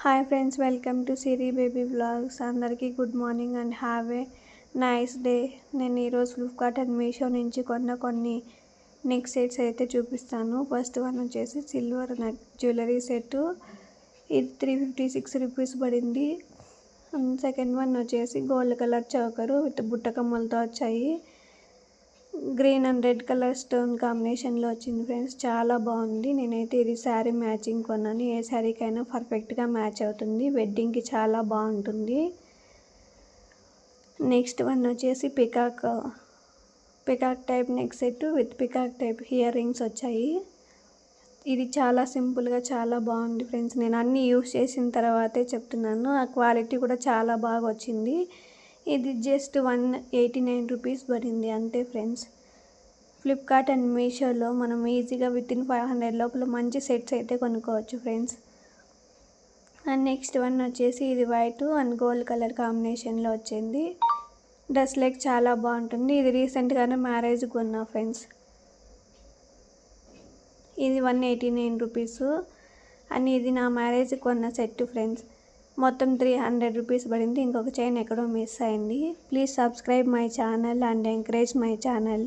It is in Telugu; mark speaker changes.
Speaker 1: Hi friends, welcome to Siri baby vlogs. అందరికీ good morning and have a nice day. నేను ఈరోజు ఫ్లిప్కార్ట్ అండ్ మీషో నుంచి కొన్ని నెక్ సెట్స్ అయితే చూపిస్తాను. ఫస్ట్ వన్ వచ్చేసి సిల్వర్ నెక్ జ్యువెలరీ సెట్, ఇది 356 రూపీస్ పడింది. అండ్ సెకండ్ వన్ వచ్చేసి గోల్డ్ కలర్ చోకరు విత్ బుట్ట కమ్మలతో వచ్చాయి. Green and red colour stone కాంబినేషన్లో వచ్చింది ఫ్రెండ్స్, చాలా బాగుంది. నేనైతే ఇది శారీ మ్యాచింగ్ కొన్నాను. ఏ శారీకైనా పర్ఫెక్ట్గా మ్యాచ్ అవుతుంది, వెడ్డింగ్కి చాలా బాగుంటుంది. నెక్స్ట్ వన్ వచ్చేసి peacock type neck set with peacock type ear rings వచ్చాయి. ఇది చాలా సింపుల్గా చాలా బాగుంది ఫ్రెండ్స్. నేను అన్నీ యూస్ చేసిన తర్వాతే చెప్తున్నాను, ఆ క్వాలిటీ కూడా చాలా బాగా వచ్చింది. ఇది జస్ట్ 189 రూపీస్ పడింది అంతే ఫ్రెండ్స్. ఫ్లిప్కార్ట్ అండ్ మీషోలో మనం ఈజీగా వితిన్ 500 లోపల మంచి సెట్స్ అయితే కొనుక్కోవచ్చు ఫ్రెండ్స్. అండ్ నెక్స్ట్ వన్ వచ్చేసి ఇది వైట్ అండ్ గోల్డ్ కలర్ కాంబినేషన్లో వచ్చింది. డ్రెస్ లైక్ చాలా బాగుంటుంది. ఇది రీసెంట్గానే మ్యారేజ్ కొన్నా ఫ్రెండ్స్. ఇది 189 రూపీస్ అండ్ ఇది నా మ్యారేజ్ కొన్న సెట్ ఫ్రెండ్స్. మొత్తం 300 రూపీస్ పడింది. ఇంకొక చైన్ ఎక్కడో మిస్ అయింది. Please subscribe my channel and encourage my channel.